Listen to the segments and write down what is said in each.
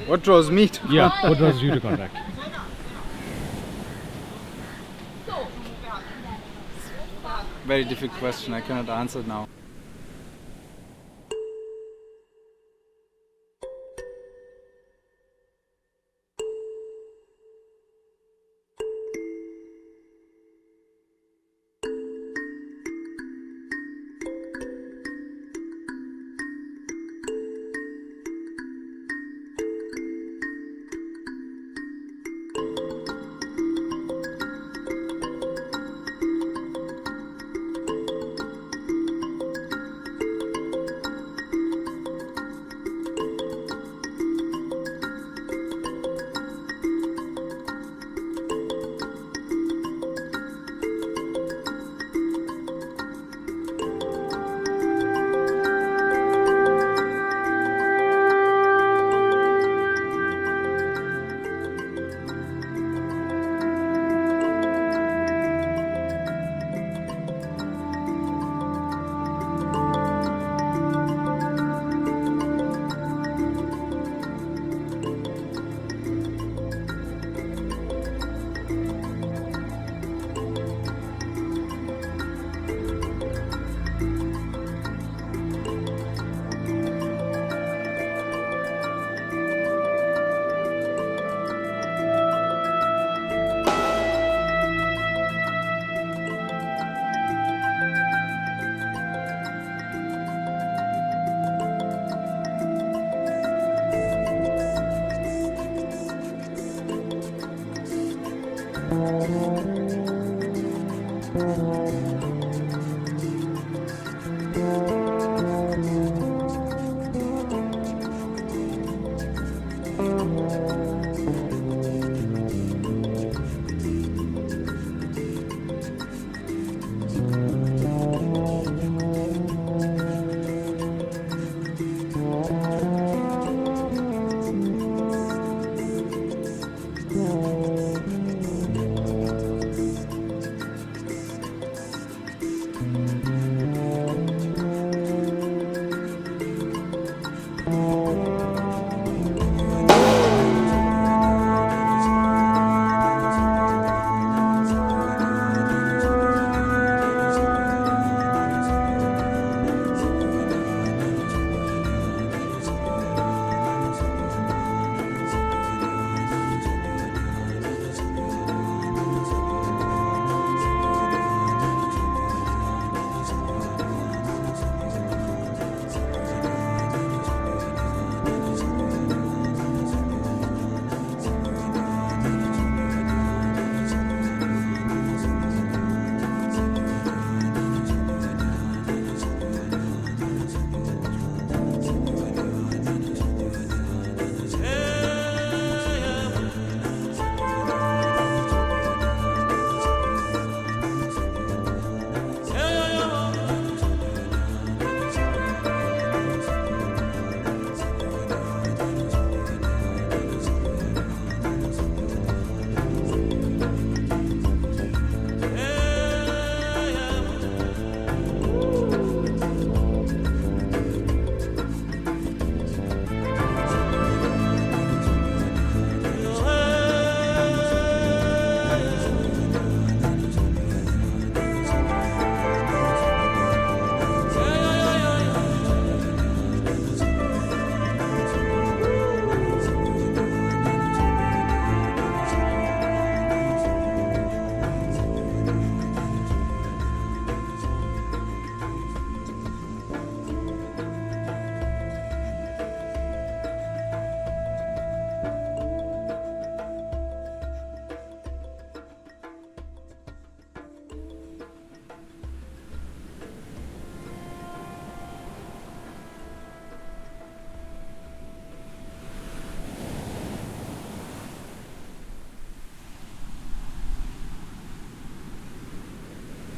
What draws me to Yeah, what draws you to contact? Very difficult question. I cannot answer it now.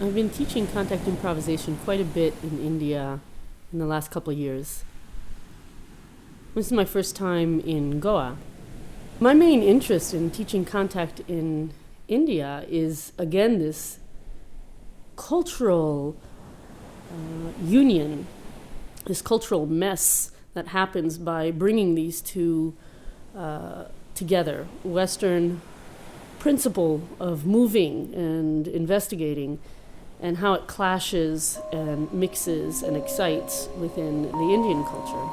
I've been teaching contact improvisation quite a bit in India in the last couple of years. This is my first time in Goa. My main interest in teaching contact in India is, again, this cultural union, this cultural mess that happens by bringing these two together. Western principle of moving and investigating, and how it clashes and mixes and excites within the Indian culture.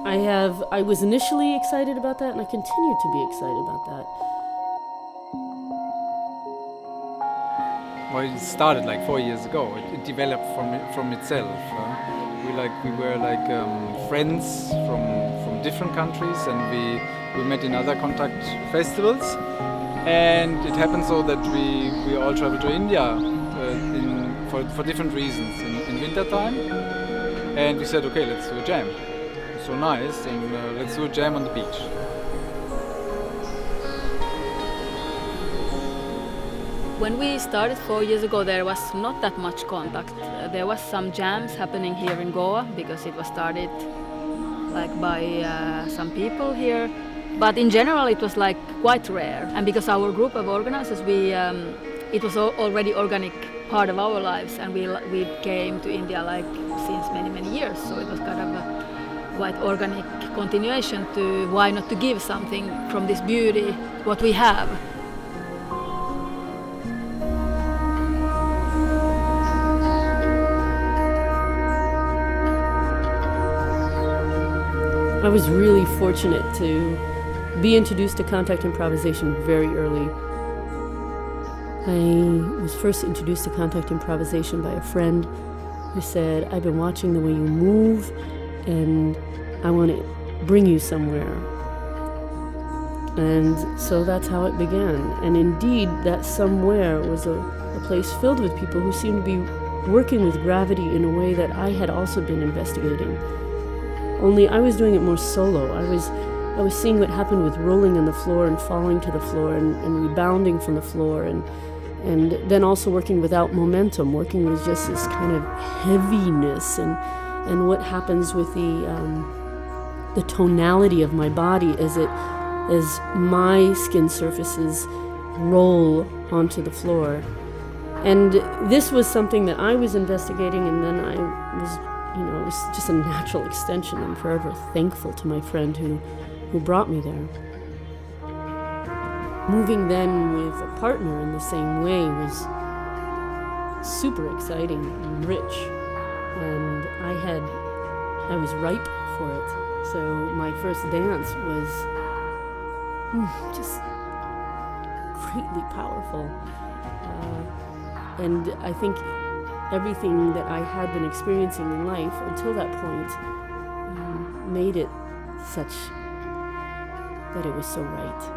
I was initially excited about that, and I continue to be excited about that. Well, it started like 4 years ago. It developed from itself. We were like friends from different countries, and we met in other contact festivals. And it happened so that we all traveled to India for different reasons in winter time. And we said, okay, let's do a jam. It's so nice, and let's do a jam on the beach. When we started 4 years ago, there was not that much contact. There was some jams happening here in Goa because it was started like by some people here. But in general, it was like quite rare. And because our group of organizers, it was already organic part of our lives, and we came to India like since many years. So it was kind of a quite organic continuation to why not to give something from this beauty, what we have. I was really fortunate to be introduced to contact improvisation very early. I was first introduced to contact improvisation by a friend who said, I've been watching the way you move and I want to bring you somewhere. And so that's how it began. And indeed, that somewhere was a place filled with people who seemed to be working with gravity in a way that I had also been investigating. Only I was doing it more solo. I was seeing what happened with rolling on the floor and falling to the floor and rebounding from the floor, and then also working without momentum, working with just this kind of heaviness and what happens with the tonality of my body as my skin surfaces roll onto the floor. And this was something that I was investigating, and then I was, it was just a natural extension. I'm forever thankful to my friend who brought me there. Moving then with a partner in the same way was super exciting and rich, and I was ripe for it. So my first dance was just greatly powerful, and I think everything that I had been experiencing in life until that point made it such that it was so right.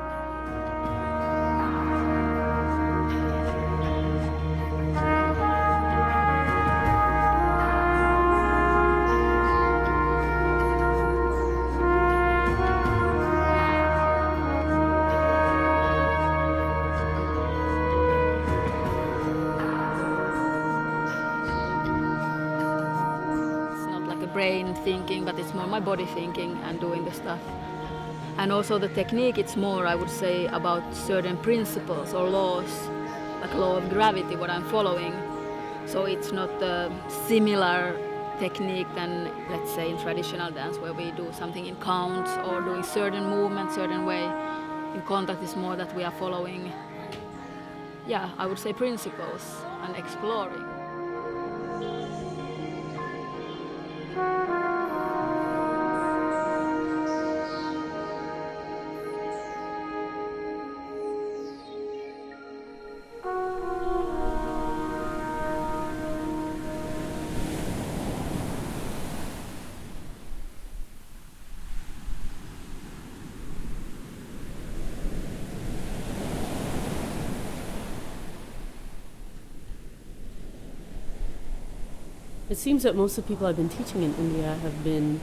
Brain thinking, but it's more my body thinking and doing the stuff. And also the technique, it's more, I would say, about certain principles or laws, like law of gravity, what I'm following. So it's not a similar technique than, let's say, in traditional dance where we do something in counts or doing certain movements, certain way. In contact is more that we are following, I would say principles and exploring. It seems that most of the people I've been teaching in India have been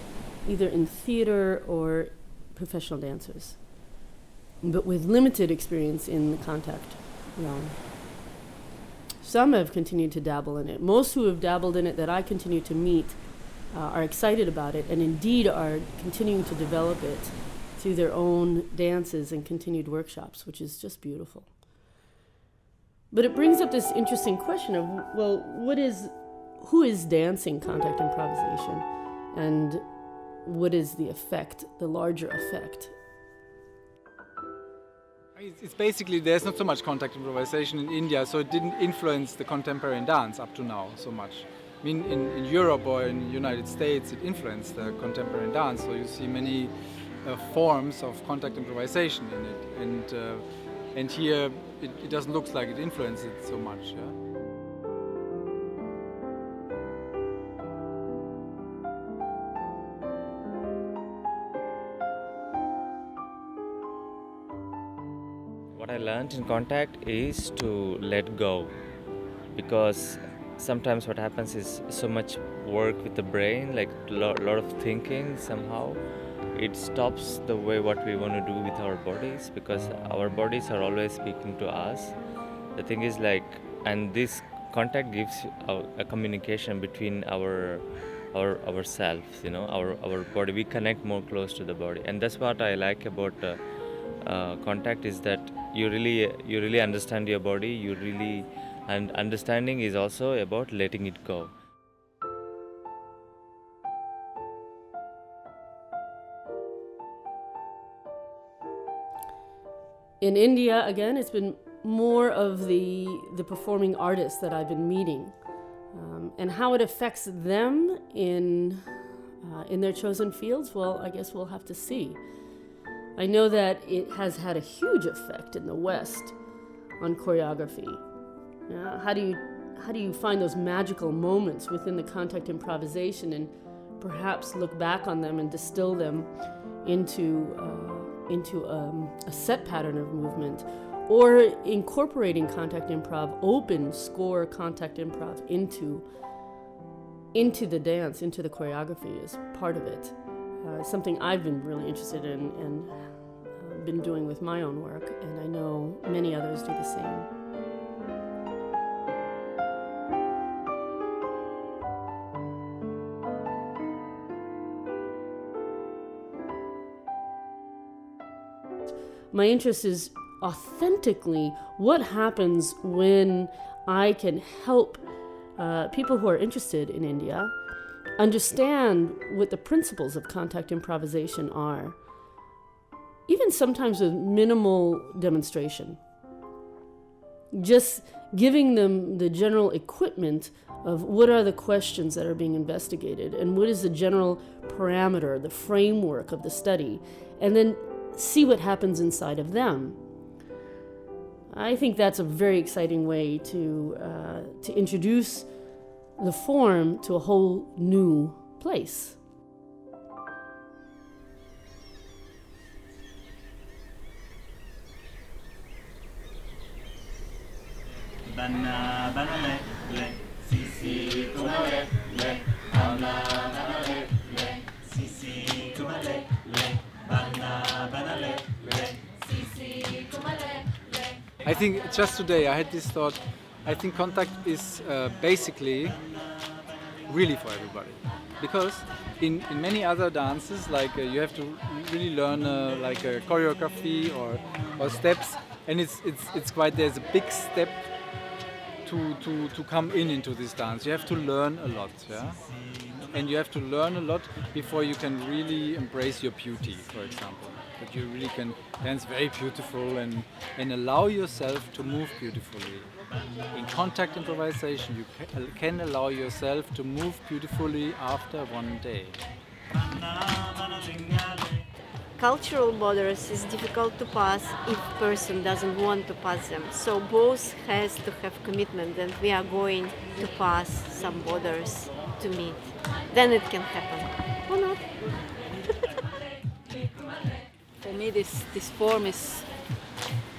either in theater or professional dancers, but with limited experience in the contact realm. Some have continued to dabble in it. Most who have dabbled in it that I continue to meet are excited about it, and indeed are continuing to develop it through their own dances and continued workshops, which is just beautiful. But it brings up this interesting question of, well, who is dancing contact improvisation, and what is the effect, the larger effect? It's basically, there's not so much contact improvisation in India, so it didn't influence the contemporary dance up to now so much. I mean, in Europe or in the United States, it influenced the contemporary dance, so you see many forms of contact improvisation in it, and here it doesn't look like it influenced it so much. Yeah? What I learned in contact is to let go, because sometimes what happens is so much work with the brain, like a lot of thinking, somehow it stops the way what we want to do with our bodies, because our bodies are always speaking to us. The thing is like, and this contact gives a communication between ourselves, our body. We connect more close to the body, and that's what I like about contact, is that you really understand your body. And understanding is also about letting it go. In India, again, it's been more of the performing artists that I've been meeting, and how it affects them in their chosen fields. Well, I guess we'll have to see. I know that it has had a huge effect in the West on choreography. How do you find those magical moments within the contact improvisation and perhaps look back on them and distill them into a set pattern of movement, or incorporating contact improv, open score contact improv into the dance, into the choreography as part of it. Something I've been really interested in and been doing with my own work, and I know many others do the same. My interest is authentically what happens when I can help people who are interested in India understand what the principles of contact improvisation are, even sometimes with minimal demonstration. Just giving them the general equipment of what are the questions that are being investigated and what is the general parameter, the framework of the study, and then see what happens inside of them. I think that's a very exciting way to introduce the form to a whole new place. I think just today I had this thought. I think contact is basically really for everybody, because in many other dances, like you have to really learn like a choreography or steps, and it's quite, there's a big step to come into this dance. You have to learn a lot, yeah, and you have to learn a lot before you can really embrace your beauty, for example. That you really can dance very beautiful and allow yourself to move beautifully. In contact improvisation, you can allow yourself to move beautifully after one day. Cultural borders is difficult to pass if person doesn't want to pass them. So both has to have commitment that we are going to pass some borders to meet. Then it can happen. Or not. For me, this form is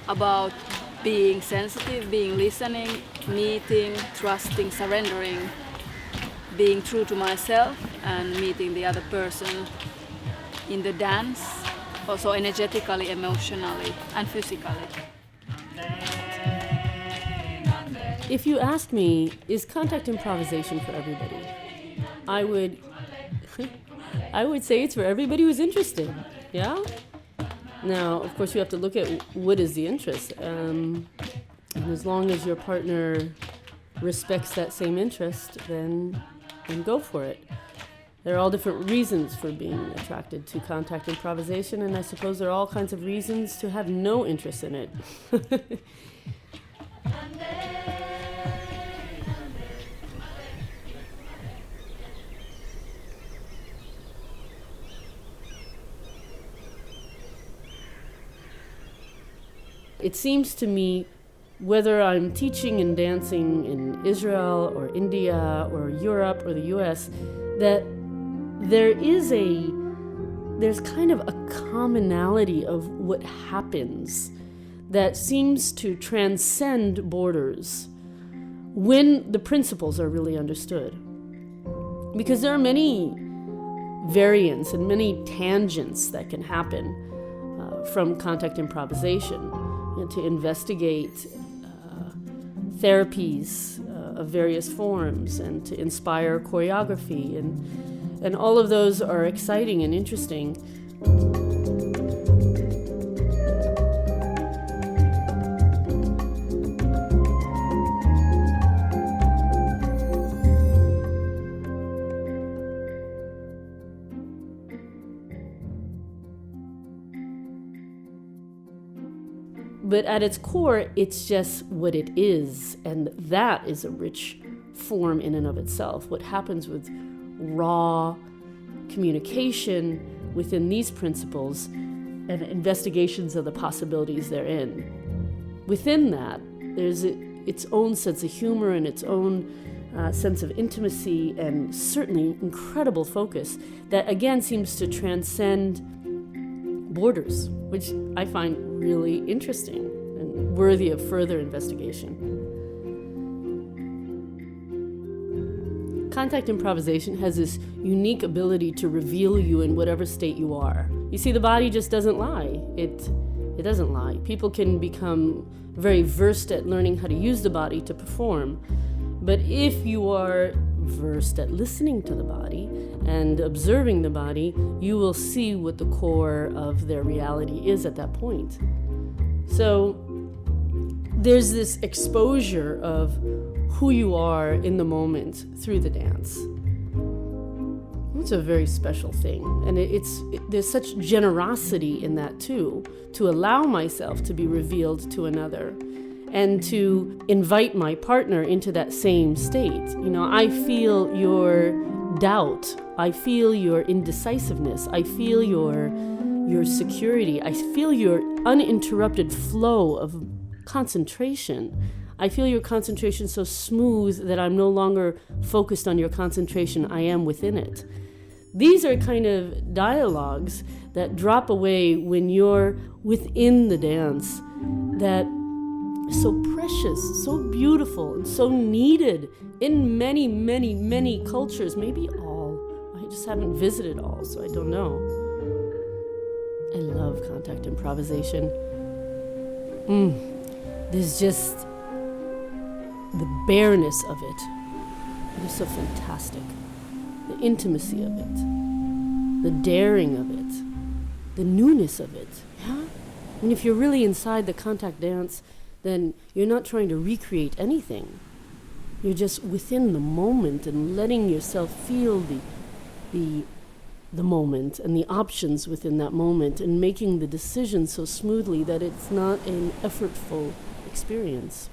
about being sensitive, being listening, meeting, trusting, surrendering, being true to myself, and meeting the other person in the dance, also energetically, emotionally, and physically. If you ask me, is contact improvisation for everybody? I would say it's for everybody who's interested. Yeah? Now, of course, you have to look at what is the interest. And as long as your partner respects that same interest, then go for it. There are all different reasons for being attracted to contact improvisation, and I suppose there are all kinds of reasons to have no interest in it. It seems to me, whether I'm teaching and dancing in Israel or India or Europe or the US, that there's kind of a commonality of what happens that seems to transcend borders when the principles are really understood. Because there are many variants and many tangents that can happen from contact improvisation, to investigate therapies of various forms and to inspire choreography, and all of those are exciting and interesting. But at its core, it's just what it is, and that is a rich form in and of itself. What happens with raw communication within these principles and investigations of the possibilities therein. Within that, there's its own sense of humor and its own sense of intimacy and certainly incredible focus that again seems to transcend borders, which I find really interesting and worthy of further investigation. Contact improvisation has this unique ability to reveal you in whatever state you are. You see, the body just doesn't lie. It doesn't lie. People can become very versed at learning how to use the body to perform. But if you are versed at listening to the body and observing the body, you will see what the core of their reality is at that point. So there's this exposure of who you are in the moment through the dance. It's a very special thing, and there's such generosity in that too, to allow myself to be revealed to another and to invite my partner into that same state. You know, I feel your doubt, I feel your indecisiveness, I feel your security, I feel your uninterrupted flow of concentration. I feel your concentration so smooth that I'm no longer focused on your concentration, I am within it. These are kind of dialogues that drop away when you're within the dance, that is so precious, so beautiful, and so needed in many, many, many cultures, maybe all. I just haven't visited all, so I don't know. I love contact improvisation. There's just the bareness of it. It is so fantastic. The intimacy of it, the daring of it, the newness of it. Yeah? I mean, if you're really inside the contact dance, then you're not trying to recreate anything. You're just within the moment and letting yourself feel the moment and the options within that moment and making the decision so smoothly that it's not an effortful experience.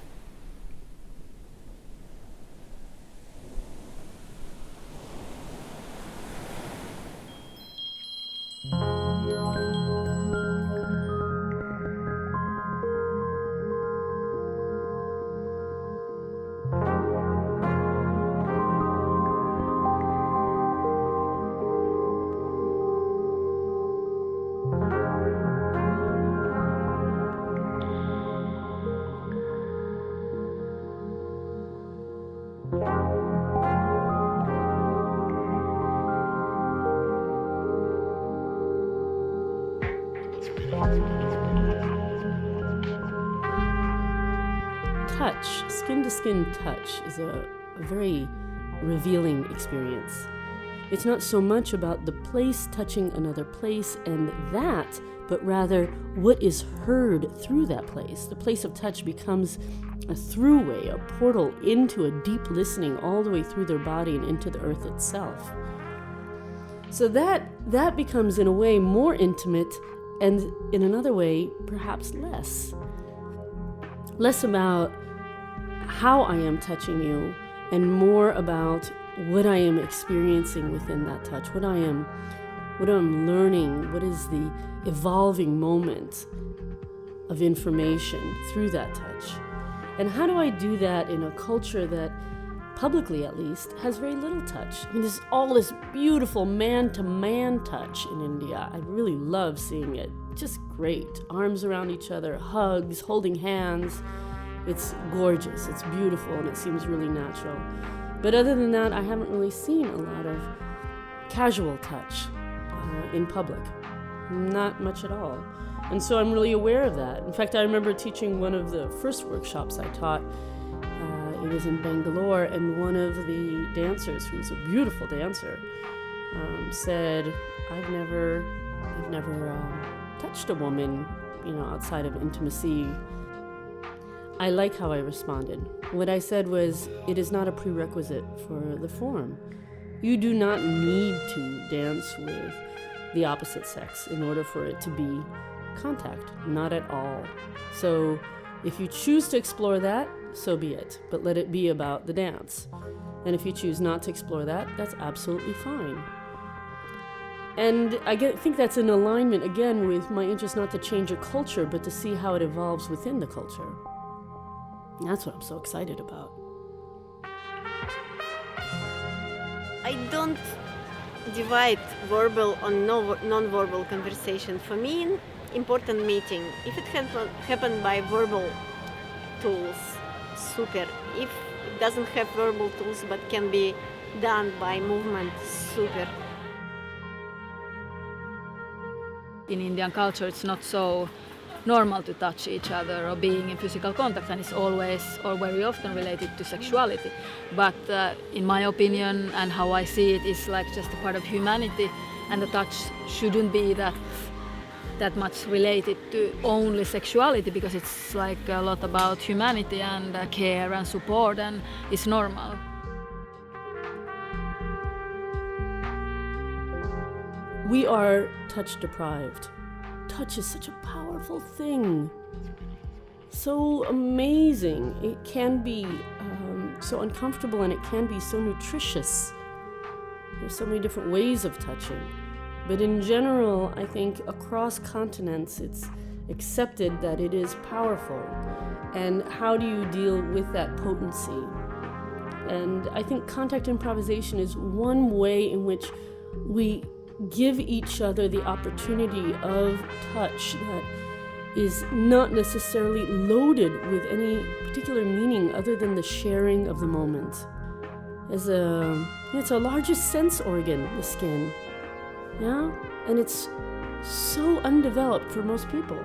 Touch, skin-to-skin touch, is a very revealing experience. It's not so much about the place touching another place and that, but rather what is heard through that place. The place of touch becomes a throughway, a portal into a deep listening all the way through their body and into the earth itself. So that becomes in a way more intimate, and in another way perhaps less about how I am touching you and more about what I am experiencing within that touch, what I'm learning, what is the evolving moment of information through that touch. And how do I do that in a culture that, publicly at least, has very little touch? I mean, there's all this beautiful man-to-man touch in India. I really love seeing it. Just great. Arms around each other, hugs, holding hands. It's gorgeous, it's beautiful, and it seems really natural. But other than that, I haven't really seen a lot of casual touch in public. Not much at all. And so I'm really aware of that. In fact, I remember teaching one of the first workshops I taught. It was in Bangalore, and one of the dancers, who's a beautiful dancer, said, I've never touched a woman, outside of intimacy. I like how I responded. What I said was, it is not a prerequisite for the form. You do not need to dance with the opposite sex in order for it to be contact, not at all. So if you choose to explore that, so be it, but let it be about the dance. And if you choose not to explore that, that's absolutely fine. And I think that's in alignment, again, with my interest not to change a culture, but to see how it evolves within the culture. And that's what I'm so excited about. I don't divide verbal on non-verbal conversation. For me, important meeting. If it happened by verbal tools, super. If it doesn't have verbal tools but can be done by movement, super. In Indian culture, it's not so normal to touch each other or being in physical contact, and it's always or very often related to sexuality. But in my opinion and how I see it, is like just a part of humanity, and the touch shouldn't be that much related to only sexuality, because it's like a lot about humanity and care and support, and it's normal. We are touch deprived. Touch is such a powerful thing. So amazing. It can be so uncomfortable, and it can be so nutritious. There's so many different ways of touching. But in general, I think across continents, it's accepted that it is powerful. And how do you deal with that potency? And I think contact improvisation is one way in which we give each other the opportunity of touch that is not necessarily loaded with any particular meaning other than the sharing of the moment. It's our largest sense organ, the skin. Yeah? And it's so undeveloped for most people.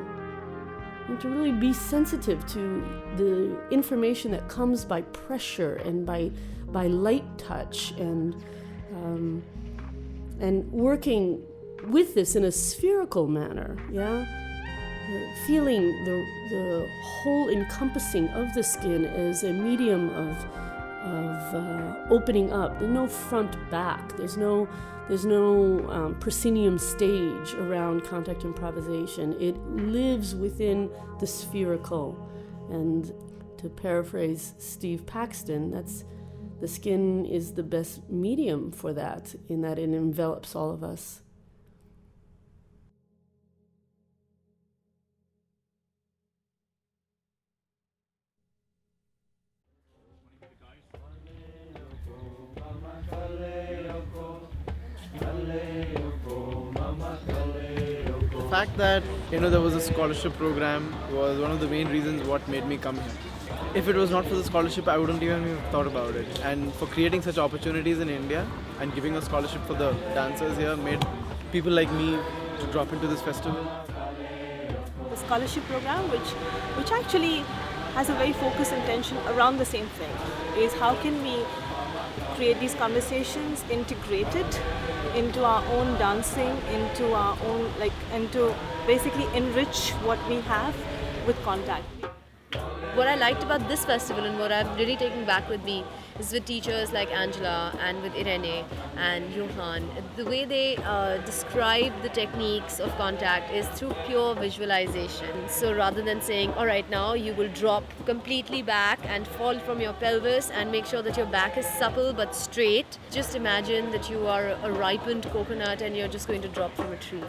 And to really be sensitive to the information that comes by pressure and by light touch, and working with this in a spherical manner, yeah? Feeling the whole encompassing of the skin as a medium of opening up. There's no front back. There's no proscenium stage around contact improvisation. It lives within the spherical. And to paraphrase Steve Paxton, the skin is the best medium for that, in that it envelops all of us. The fact that there was a scholarship program was one of the main reasons what made me come here. If it was not for the scholarship, I wouldn't even have thought about it. And for creating such opportunities in India and giving a scholarship for the dancers here made people like me to drop into this festival. The scholarship program, which actually has a very focused intention around the same thing, is how can we create these conversations integrated into our own dancing, into our own, and to basically enrich what we have with contact. What I liked about this festival and what I'm really taking back with me is with teachers like Angela and with Irene and Johan. The way they describe the techniques of contact is through pure visualization. So rather than saying, all right, now you will drop completely back and fall from your pelvis and make sure that your back is supple but straight, just imagine that you are a ripened coconut and you're just going to drop from a tree.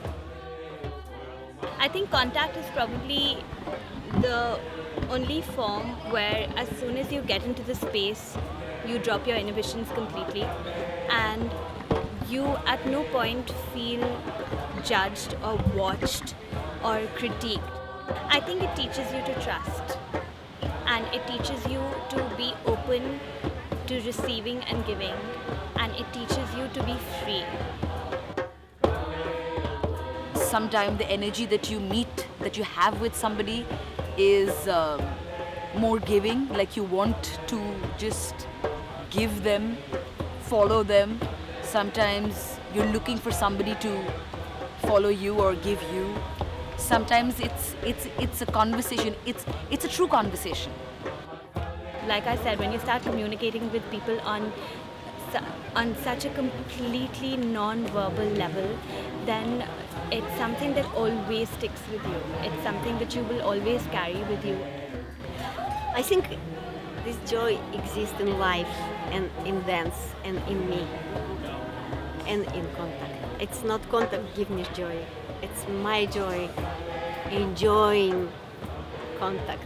I think contact is probably the only form where as soon as you get into the space, you drop your inhibitions completely and you at no point feel judged or watched or critiqued. I think it teaches you to trust and it teaches you to be open to receiving and giving, and it teaches you to be free. Sometimes the energy that you meet, that you have with somebody is more giving, like you want to just give them, follow them. Sometimes you're looking for somebody to follow you or give you. Sometimes it's a conversation, it's a true conversation. Like I said, when you start communicating with people on such a completely non-verbal level, then it's something that always sticks with you. It's something that you will always carry with you. I think this joy exists in life and in dance and in me and in contact. It's not contact give me joy, it's my joy enjoying contact.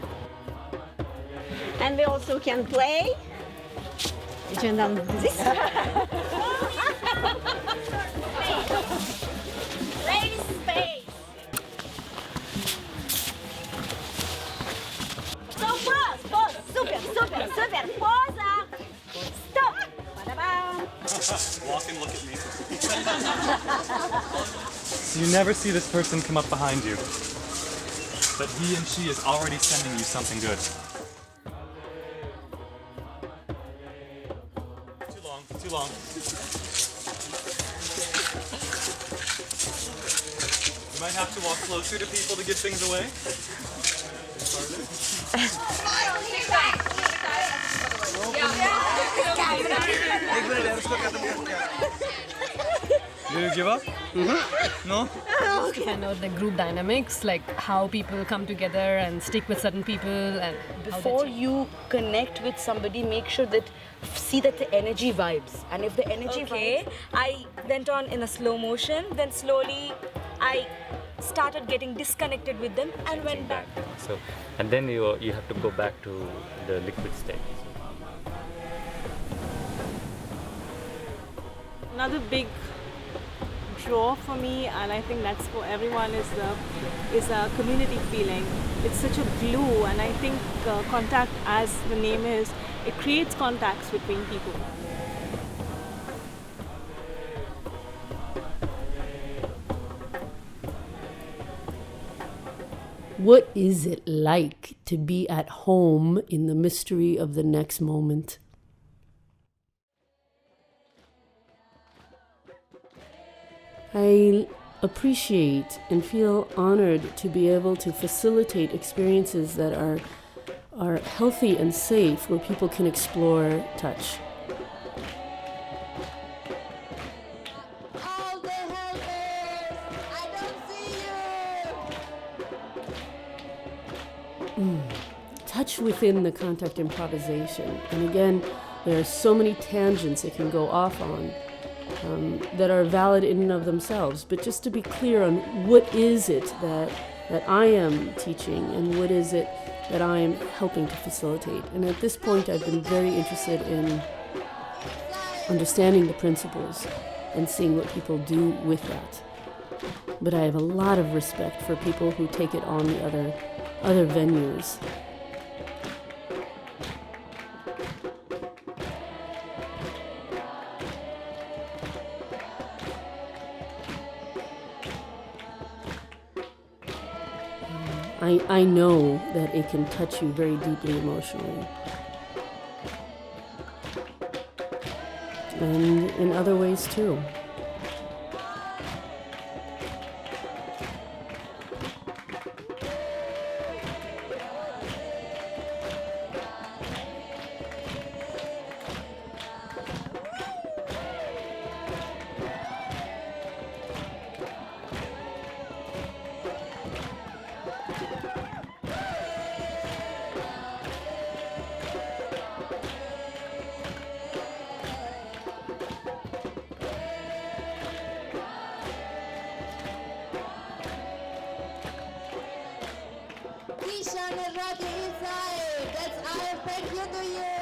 And we also can play. This. Ladies space! So pause, super, posa! Stop! Ba-da-bam. Walk and look at me. You never see this person come up behind you, but he and she is already sending you something good. Too long. You might have to walk closer to people to give things away. Did you give up? No? I know the group dynamics, like how people come together and stick with certain people, and Before you connect with somebody, make sure that see that the energy vibes, and if the energy vibes, I went on in a slow motion, then slowly I started getting disconnected with them and went back. So, and then you have to go back to the liquid state. Another big draw for me, and I think that's for everyone, is a community feeling. It's such a glue, and I think contact, as the name is, it creates contacts between people. What is it like to be at home in the mystery of the next moment? I appreciate and feel honored to be able to facilitate experiences that are healthy and safe, where people can explore touch. Touch within the contact improvisation. And again, there are so many tangents it can go off on that are valid in and of themselves. But just to be clear on what is it that I am teaching and what is it that I am helping to facilitate. And at this point, I've been very interested in understanding the principles and seeing what people do with that. But I have a lot of respect for people who take it on the other venues. I know that it can touch you very deeply emotionally. And in other ways too. New Year!